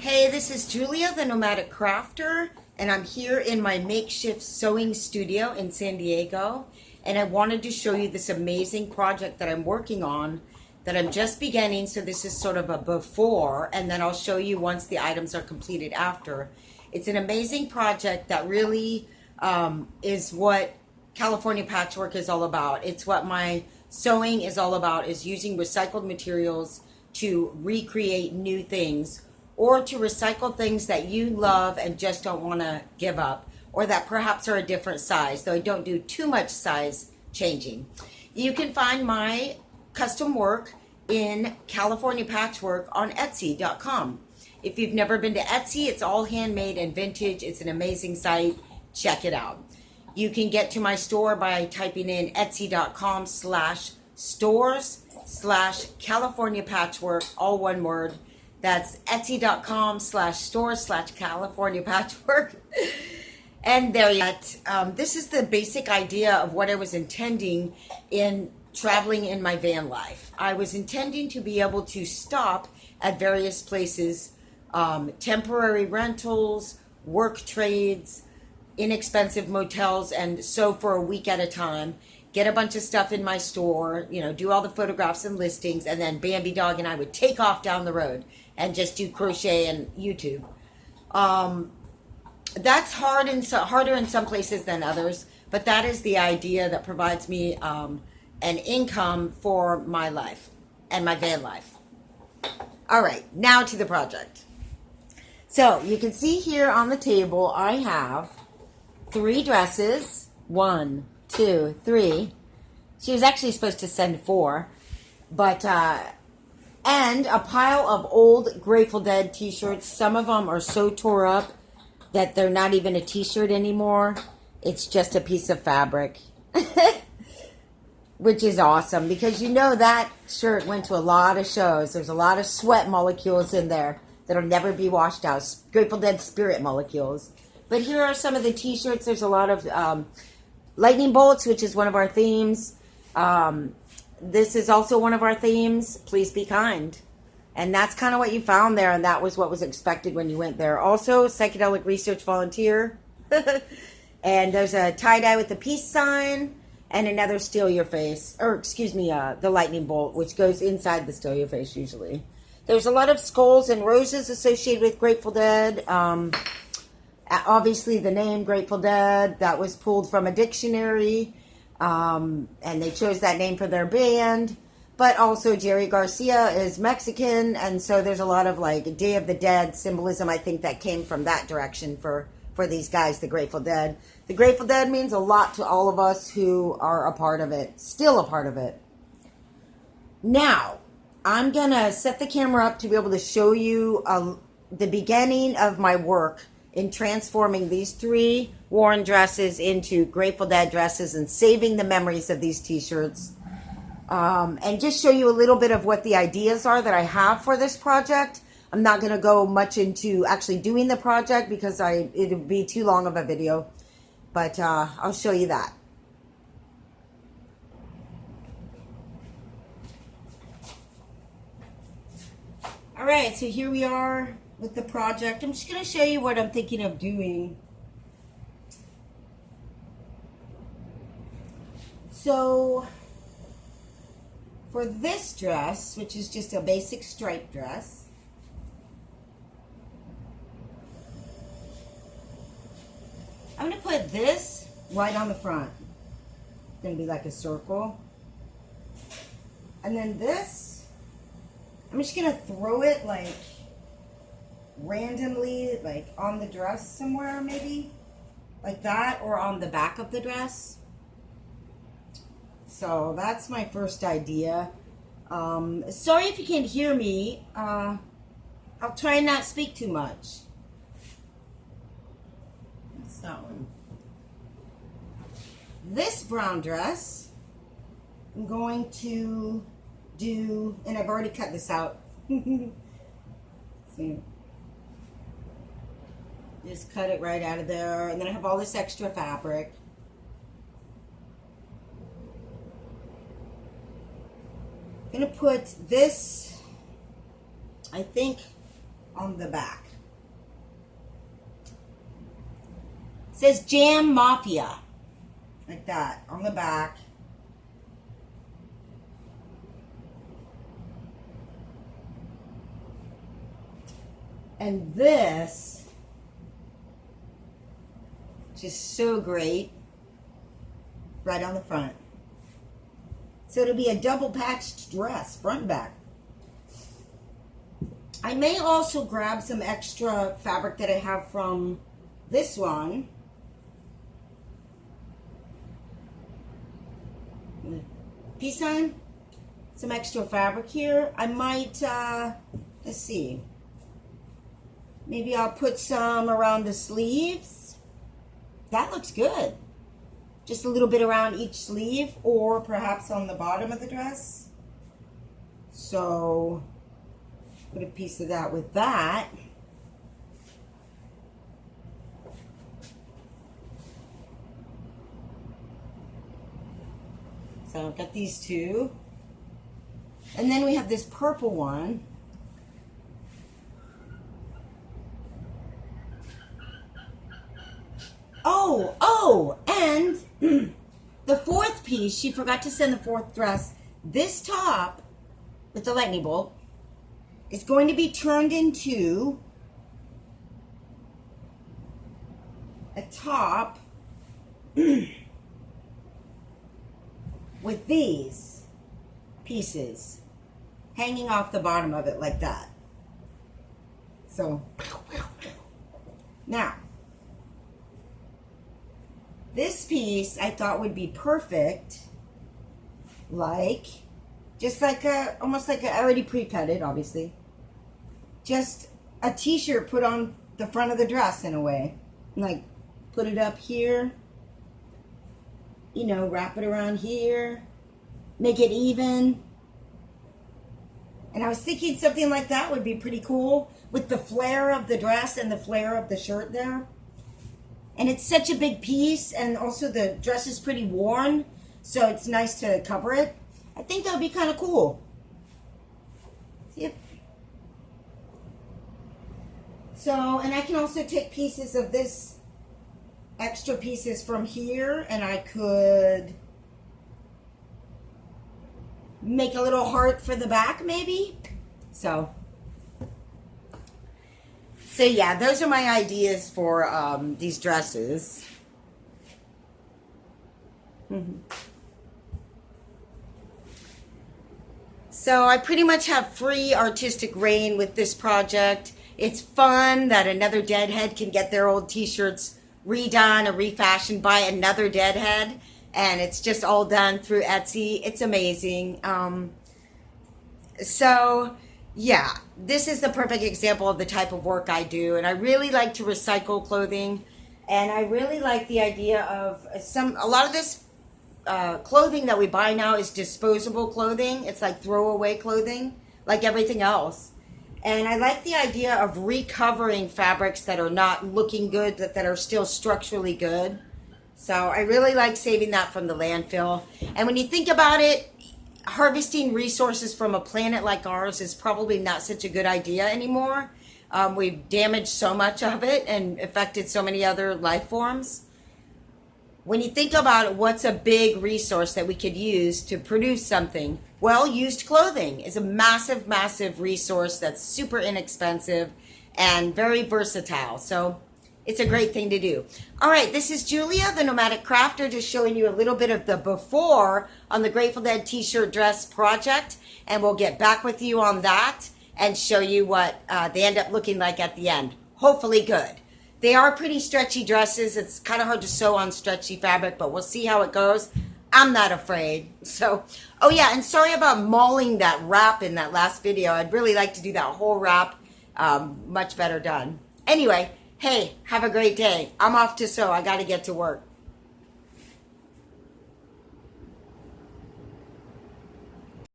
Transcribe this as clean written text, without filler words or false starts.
Hey, this is Julia, the Nomadic Crafter, and I'm here in my makeshift sewing studio in San Diego, and I wanted to show you this amazing project that I'm working on that I'm just beginning. So this is sort of a before, and then I'll show you once the items are completed after. It's an amazing project that really is what California patchwork is all about. It's what my sewing is all about, is using recycled materials to recreate new things, or to recycle things that you love and just don't want to give up, or that perhaps are a different size, though I don't do too much size changing. You can find my custom work in California Patchwork on Etsy.com. If you've never been to Etsy, it's all handmade and vintage. It's an amazing site. Check it out. You can get to my store by typing in etsy.com/stores/California Patchwork, all one word. That's etsy.com/store/California Patchwork. And there you go. This is the basic idea of what I was intending in traveling in my van life. I was intending to be able to stop at various places, temporary rentals, work trades, inexpensive motels, and sew for a week at a time, get a bunch of stuff in my store, do all the photographs and listings, and then Bambi Dog and I would take off down the road and just do crochet and YouTube. That's harder in some places than others, but that is the idea that provides me an income for my life and my van life. All right, now to the project. So you can see here on the table I have 3 dresses. 1, 2, 3. She was actually supposed to send 4, but and a pile of old Grateful Dead t-shirts. Some of them are so tore up that they're not even a t-shirt anymore. It's just a piece of fabric. Which is awesome, because that shirt went to a lot of shows. There's a lot of sweat molecules in there that'll never be washed out. Grateful Dead spirit molecules. But here are some of the t-shirts. There's a lot of lightning bolts, which is one of our themes. This is also one of our themes. Please be kind. And that's kind of what you found there, and that was what was expected when you went there. Also, psychedelic research volunteer. And there's a tie-dye with the peace sign, and another steal your face. Or, excuse me, the lightning bolt, which goes inside the steal your face usually. There's a lot of skulls and roses associated with Grateful Dead. Obviously, the name Grateful Dead, that was pulled from a dictionary. And they chose that name for their band. But also Jerry Garcia is Mexican, and so there's a lot of Day of the Dead symbolism, I think, that came from that direction for these guys, the Grateful Dead. The Grateful Dead means a lot to all of us who are a part of it, still a part of it. Now, I'm going to set the camera up to be able to show you the beginning of my work in transforming these 3 worn dresses into Grateful Dead dresses and saving the memories of these t-shirts. And just show you a little bit of what the ideas are that I have for this project. I'm not going to go much into actually doing the project because it would be too long of a video. But I'll show you that. All right, so here we are with the project. I'm just going to show you what I'm thinking of doing. So for this dress, which is just a basic striped dress, I'm going to put this right on the front. It's going to be like a circle. And then this, I'm just going to throw it randomly, on the dress somewhere, maybe like that, or on the back of the dress. So that's my first idea. Sorry if you can't hear me. I'll try and not speak too much. That's that one. This brown dress, I'm going to do, and I've already cut this out. See. Just cut it right out of there, and then I have all this extra fabric. I'm going to put this, I think, on the back. says Jam Mafia. Like that on the back. And this, just so great, right on the front. So it'll be a double patched dress, front and back. I may also grab some extra fabric that I have from this one. Peace sign. Some extra fabric here. I might, let's see. Maybe I'll put some around the sleeves. That looks good. Just a little bit around each sleeve, or perhaps on the bottom of the dress. So, put a piece of that with that. So I've got these two. And then we have this purple one. Oh, and the fourth piece, she forgot to send the fourth dress. This top with the lightning bolt is going to be turned into a top with these pieces hanging off the bottom of it like that. So, now, this piece I thought would be perfect, like, just like a, almost like a, already pre-cut it, obviously. Just a t-shirt put on the front of the dress in a way. Like, put it up here, you know, wrap it around here, make it even. And I was thinking something like that would be pretty cool with the flare of the dress and the flare of the shirt there. And it's such a big piece, and also the dress is pretty worn, so it's nice to cover it. I think that would be kind of cool. Yep. So, and I can also take pieces of this, extra pieces from here, and I could make a little heart for the back, maybe. So yeah, those are my ideas for these dresses. So I pretty much have free artistic reign with this project. It's fun that another deadhead can get their old t-shirts redone or refashioned by another deadhead, and it's just all done through Etsy. It's amazing. So yeah, this is the perfect example of the type of work I do, and I really like to recycle clothing, and I really like the idea of a lot of this clothing that we buy now is disposable clothing. It's like throwaway clothing, like everything else. And I like the idea of recovering fabrics that are not looking good, that are still structurally good. So I really like saving that from the landfill. And when you think about it, harvesting resources from a planet like ours is probably not such a good idea anymore. We've damaged so much of it and affected so many other life forms. When you think about it, what's a big resource that we could use to produce something? Well, used clothing is a massive, massive resource that's super inexpensive and very versatile. So it's a great thing to do. All right, this is Julia, the Nomadic Crafter, just showing you a little bit of the before on the Grateful Dead t-shirt dress project. And we'll get back with you on that and show you what they end up looking like at the end. Hopefully good. They are pretty stretchy dresses. It's kind of hard to sew on stretchy fabric, but we'll see how it goes. I'm not afraid. So, oh yeah, and sorry about mauling that wrap in that last video. I'd really like to do that whole wrap much better done. Anyway, hey, have a great day. I'm off to sew. I got to get to work.